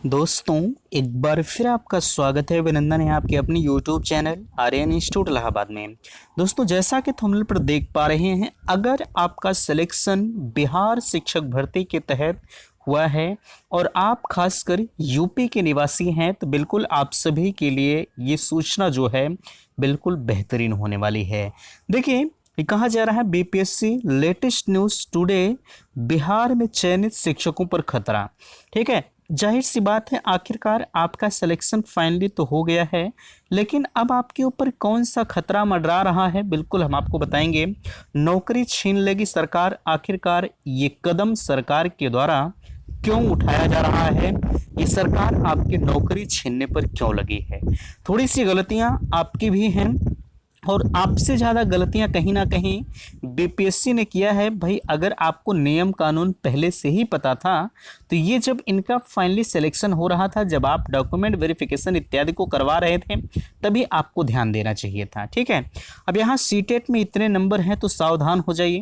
दोस्तों, एक बार फिर आपका स्वागत है। अभिनंदन है आपके अपने YouTube channel Aryan institute Allahabad में। दोस्तों, जैसा कि थंबनेल पर देख पा रहे हैं, अगर आपका सिलेक्शन बिहार शिक्षक भर्ती के तहत हुआ है और आप खासकर यूपी के निवासी हैं, तो बिल्कुल आप सभी के लिए ये सूचना जो है बिल्कुल बेहतरीन होने वाली है। देखिए, ये कहा जा रहा है BPSC latest news today, Bihar में चयनित शिक्षकों पर खतरा। ठीक है, जाहिर सी बात है, आखिरकार आपका सिलेक्शन फाइनली तो हो गया है, लेकिन अब आपके ऊपर कौन सा खतरा मंडरा रहा है, बिल्कुल हम आपको बताएंगे। नौकरी छीन लेगी सरकार, आखिरकार ये कदम सरकार के द्वारा क्यों उठाया जा रहा है, ये सरकार आपकी नौकरी छीनने पर क्यों लगी है। थोड़ी सी गलतियां आपकी भी हैं और आपसे ज़्यादा गलतियां कहीं ना कहीं बीपीएससी ने किया है। भाई, अगर आपको नियम कानून पहले से ही पता था, तो ये जब इनका फाइनली सिलेक्शन हो रहा था, जब आप डॉक्यूमेंट वेरिफिकेशन इत्यादि को करवा रहे थे, तभी आपको ध्यान देना चाहिए था। ठीक है, अब यहाँ सीटेट में इतने नंबर हैं तो सावधान हो जाइए।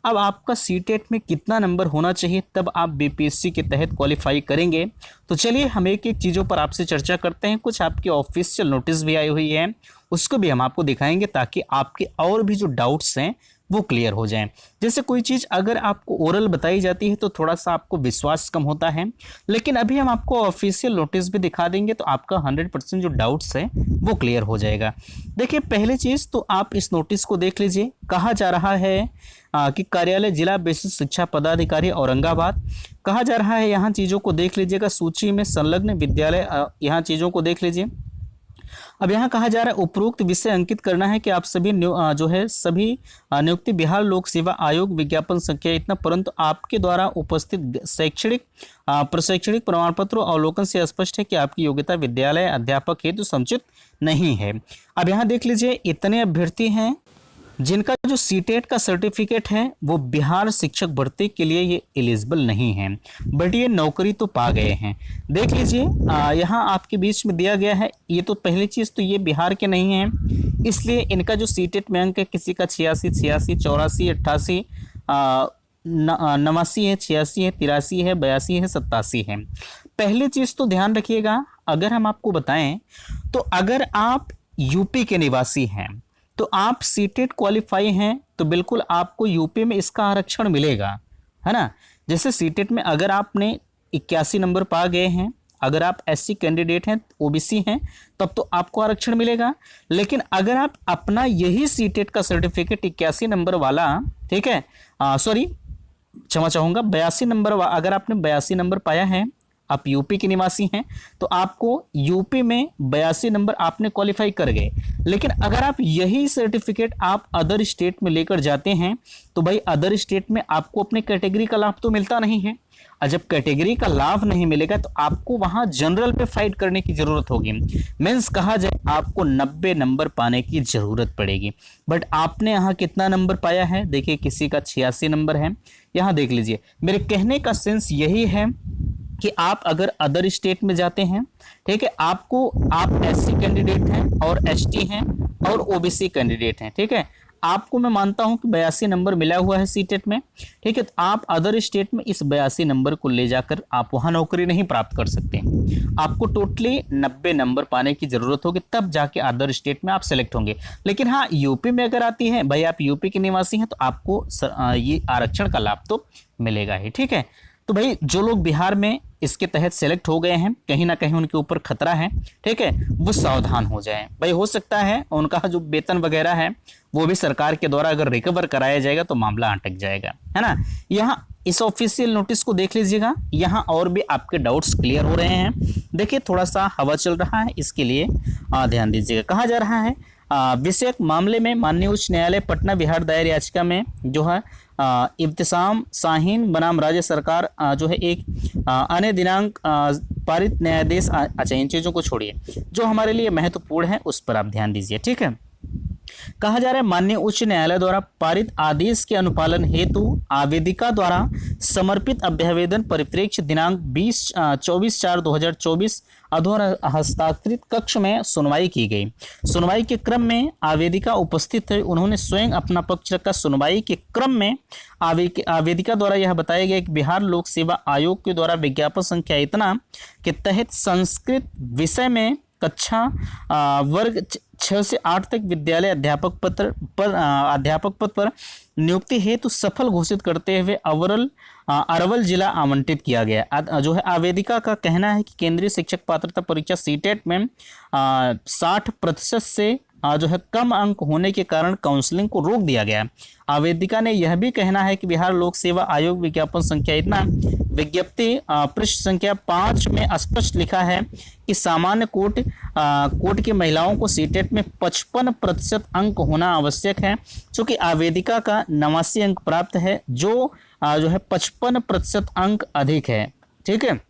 अब आपका सीटेट में कितना नंबर होना चाहिए, तब आप बीपीएससी के तहत क्वालिफाई करेंगे। तो चलिए हम एक एक चीज़ों पर आपसे चर्चा करते हैं। कुछ आपकी ऑफिशियल नोटिस भी आई हुई है, उसको भी हम आपको दिखाएंगे, ताकि आपके और भी जो डाउट्स हैं वो क्लियर हो जाएं। जैसे कोई चीज़ अगर आपको ओरल बताई जाती है तो थोड़ा सा आपको विश्वास कम होता है, लेकिन अभी हम आपको ऑफिशियल नोटिस भी दिखा देंगे, तो आपका 100% जो डाउट्स है वो क्लियर हो जाएगा। देखिए, पहली चीज़ तो आप इस नोटिस को देख लीजिए। कहा जा रहा है कि कार्यालय जिला बेसिक शिक्षा पदाधिकारी औरंगाबाद, कहा जा रहा है, यहाँ चीज़ों को देख लीजिएगा। सूची में संलग्न विद्यालय, यहाँ चीज़ों को देख लीजिए। अब यहाँ कहा जा रहा है उपरोक्त विषय अंकित करना है कि आप सभी जो है सभी नियुक्ति बिहार लोक सेवा आयोग विज्ञापन संख्या इतना, परंतु आपके द्वारा उपस्थित शैक्षणिक प्रशैक्षणिक प्रमाण पत्र अवलोकन से स्पष्ट है कि आपकी योग्यता विद्यालय अध्यापक हेतु समुचित नहीं है। अब यहाँ देख लीजिए, इतने अभ्यर्थी हैं जिनका जो सीटेट का सर्टिफिकेट है वो बिहार शिक्षक भर्ती के लिए ये एलिजिबल नहीं है, बट ये नौकरी तो पा गए हैं। देख लीजिए, यहाँ आपके बीच में दिया गया है। ये तो पहली चीज़ तो ये बिहार के नहीं है, इसलिए इनका जो सीटेट में अंक है, किसी का 86, 86, 84, 88, 89 है, 86 है, 83 है, 82 है, 87 है। पहली चीज़ तो ध्यान रखिएगा, अगर हम आपको बताएं तो अगर आप यूपी के निवासी हैं तो आप सीटेट क्वालिफाई हैं, तो बिल्कुल आपको यूपी में इसका आरक्षण मिलेगा, है ना। जैसे सीटेट में अगर आपने 81 नंबर पा गए हैं, अगर आप एससी कैंडिडेट हैं, ओबीसी हैं, तब तो आपको आरक्षण मिलेगा। लेकिन अगर आप अपना यही सीटेट का सर्टिफिकेट 81 नंबर वाला, ठीक है, सॉरी क्षमा चाहूँगा, 82 नंबर, अगर आपने 82 नंबर पाया है, आप यूपी के निवासी हैं, तो आपको यूपी में 82 नंबर आपने क्वालिफाई कर गए। लेकिन अगर आप यही सर्टिफिकेट आप अदर स्टेट में लेकर जाते हैं, तो भाई अदर स्टेट में आपको अपने कैटेगरी का लाभ तो मिलता नहीं है, और जब कैटेगरी का लाभ नहीं मिलेगा तो आपको वहां जनरल पे फाइट करने की जरूरत होगी। मीन्स कहा जाए आपको 90 नंबर पाने की जरूरत पड़ेगी। बट आपने यहाँ कितना नंबर पाया है, देखिए किसी का 86 नंबर है। यहाँ देख लीजिए, मेरे कहने का सेंस यही है कि आप अगर अदर स्टेट में जाते हैं, ठीक है, आप एससी कैंडिडेट हैं और एसटी हैं और ओबीसी कैंडिडेट हैं, ठीक है, आपको मैं मानता हूं कि 82 नंबर मिला हुआ है सीटेट में, ठीक है, तो आप अदर स्टेट में इस 82 नंबर को ले जाकर आप वहां नौकरी नहीं प्राप्त कर सकते। आपको टोटली 90 नंबर पाने की जरूरत होगी, तब जाके अदर स्टेट में आप सेलेक्ट होंगे। लेकिन हाँ, यूपी में अगर आती है, भाई आप यूपी के निवासी हैं, तो आपको ये आरक्षण का लाभ तो मिलेगा ही। ठीक है, तो भाई जो लोग बिहार में इसके तहत सेलेक्ट हो गए हैं, कहीं ना कहीं उनके ऊपर खतरा है, ठीक है, वो सावधान हो जाएं। भाई हो सकता है उनका जो वेतन वगैरह है वो भी सरकार के द्वारा अगर रिकवर कराया जाएगा तो मामला अटक जाएगा, है ना। यहाँ इस ऑफिशियल नोटिस को देख लीजिएगा, यहाँ और भी आपके डाउट्स क्लियर हो रहे हैं। देखिए, थोड़ा सा हवा चल रहा है, इसके लिए ध्यान दीजिएगा। कहा जा रहा है विषयक मामले में माननीय उच्च न्यायालय पटना बिहार दायर याचिका में जो है इब्तिसाम शाहीन बनाम राज्य सरकार जो है एक अन्य दिनांक पारित न्यायाधीश, अच्छा इन चीज़ों को छोड़िए, जो हमारे लिए महत्वपूर्ण है उस पर आप ध्यान दीजिए। ठीक है, कहा जा रहा है माननीय उच्च न्यायालय द्वारा पारित आदेश के अनुपालन हेतु आवेदिका द्वारा समर्पित अभ्यावेदन परिप्रेक्ष्य दिनांक 24/4/2024 अधूरा हस्ताक्षरित कक्ष में सुनवाई की गई। सुनवाई के क्रम में आवेदिका उपस्थित थे, उन्होंने स्वयं अपना पक्ष रखा। सुनवाई के क्रम में आवेदिका द्वारा यह बताया गया कि बिहार लोक सेवा आयोग के द्वारा विज्ञापन संख्या इतना के तहत संस्कृत विषय में कक्षा वर्ग 6 से 8 तक विद्यालय अध्यापक पद पर नियुक्ति हेतु सफल घोषित करते हुए अरवल जिला आवंटित किया गया। जो है आवेदिका का कहना है कि केंद्रीय शिक्षक पात्रता परीक्षा सीटेट में 60% से जो है कम अंक होने के कारण काउंसलिंग को रोक दिया गया। आवेदिका ने यह भी कहना है कि बिहार लोक सेवा आयोग विज्ञापन संख्या इतना विज्ञप्ति पृष्ठ संख्या 5 में स्पष्ट लिखा है कि सामान्य कोट की महिलाओं को सीटेट में 55% अंक होना आवश्यक है। चूंकि आवेदिका का 89 अंक प्राप्त है, जो है 55% अंक अधिक है। ठीक है,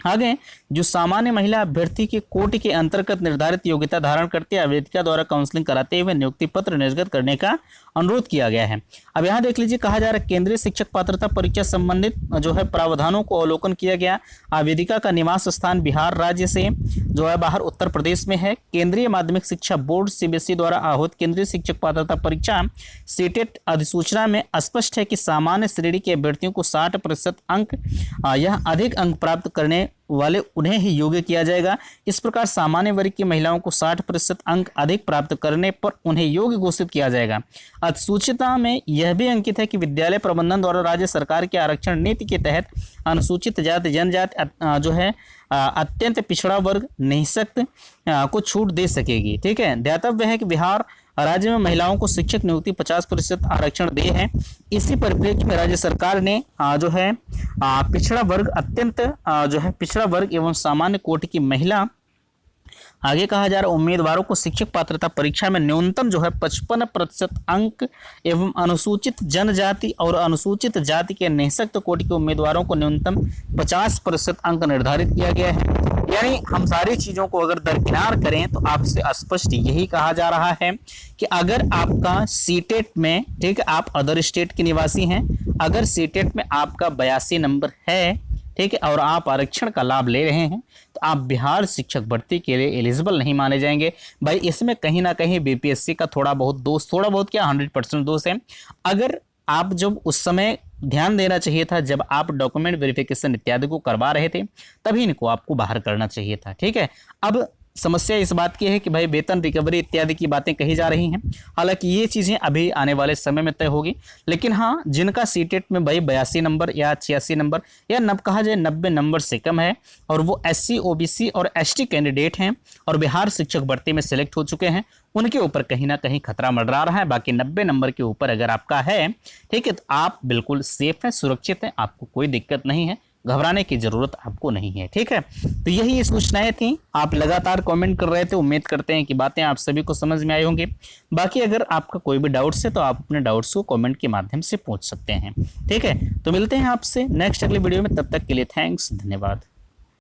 आगे जो सामान्य महिला अभ्यर्थी के कोटि के अंतर्गत निर्धारित योग्यता धारण करते आवेदिका द्वारा काउंसलिंग कराते हुए नियुक्ति पत्र निर्गत करने का अनुरोध किया गया है। अब यहाँ देख लीजिए, कहा जा रहा है केंद्रीय शिक्षक पात्रता परीक्षा संबंधित जो है प्रावधानों को अवलोकन किया गया। आवेदिका का निवास स्थान बिहार राज्य से जो है बाहर उत्तर प्रदेश में है। केंद्रीय माध्यमिक शिक्षा बोर्ड सीबीएसई द्वारा आहूत केंद्रीय शिक्षक पात्रता परीक्षा सीटेट अधिसूचना में स्पष्ट है कि सामान्य श्रेणी के अभ्यर्थियों को 60% अंक या अधिक अंक प्राप्त करने वाले उन्हें ही योग्य किया जाएगा। इस प्रकार सामान्य वर्ग की महिलाओं को 60% अंक अधिक प्राप्त करने पर उन्हें योग्य घोषित किया जाएगा। अधिसूचना में यह भी अंकित है कि विद्यालय प्रबंधन द्वारा राज्य सरकार के आरक्षण नीति के तहत अनुसूचित जाति जनजाति जो है अत्यंत पिछड़ा वर्ग निःशक्त को छूट दे सकेगी। ठीक है, ध्यातव्य है कि बिहार राज्य में महिलाओं को शिक्षक नियुक्ति 50% आरक्षण दे है। इसी परिप्रेक्ष्य में राज्य सरकार ने जो है पिछड़ा वर्ग अत्यंत जो है पिछड़ा वर्ग एवं सामान्य कोटि की महिला आगे कहा जा रहा है उम्मीदवारों को शिक्षक पात्रता परीक्षा में न्यूनतम जो है 55% अंक एवं अनुसूचित जनजाति और अनुसूचित जाति के निःशक्त कोटि के उम्मीदवारों को न्यूनतम 50% अंक निर्धारित किया गया है। यानी हम सारी चीजों को अगर दरकिनार करें तो आपसे स्पष्ट यही कहा जा रहा है कि अगर आपका सीटेट में, ठीक है, आप अदर स्टेट के निवासी हैं, अगर सीटेट में आपका 82 नंबर है, ठीक है, और आप आरक्षण का लाभ ले रहे हैं, तो आप बिहार शिक्षक भर्ती के लिए एलिजिबल नहीं माने जाएंगे। भाई इसमें कहीं ना कहीं बीपीएससी का थोड़ा बहुत क्या 100% दोष है। अगर आप जब उस समय ध्यान देना चाहिए था जब आप डॉक्यूमेंट वेरिफिकेशन इत्यादि को करवा रहे थे, तभी इनको आपको बाहर करना चाहिए था। ठीक है, अब समस्या इस बात की है कि भाई वेतन रिकवरी इत्यादि की बातें कही जा रही हैं। हालांकि ये चीज़ें अभी आने वाले समय में तय होगी, लेकिन हाँ, जिनका सीटेट में भाई 82 नंबर या 86 नंबर या कहा जाए 90 नंबर से कम है और वो एससी, ओबीसी और एसटी कैंडिडेट हैं और बिहार शिक्षक भर्ती में सिलेक्ट हो चुके हैं, उनके ऊपर कहीं ना कहीं खतरा मंडरा रहा है। बाकी 90 नंबर के ऊपर अगर आपका है, ठीक है, तो आप बिल्कुल सेफ है, सुरक्षित है, आपको कोई दिक्कत नहीं है, घबराने की जरूरत आपको नहीं है। ठीक है, तो यही सूचनाएं थी। आप लगातार कमेंट कर रहे थे, उम्मीद करते हैं कि बातें आप सभी को समझ में आई होंगी। बाकी अगर आपका कोई भी डाउट्स है तो आप अपने डाउट्स को कमेंट के माध्यम से पूछ सकते हैं। ठीक है, तो मिलते हैं आपसे नेक्स्ट अगले वीडियो में, तब तक के लिए थैंक्स, धन्यवाद।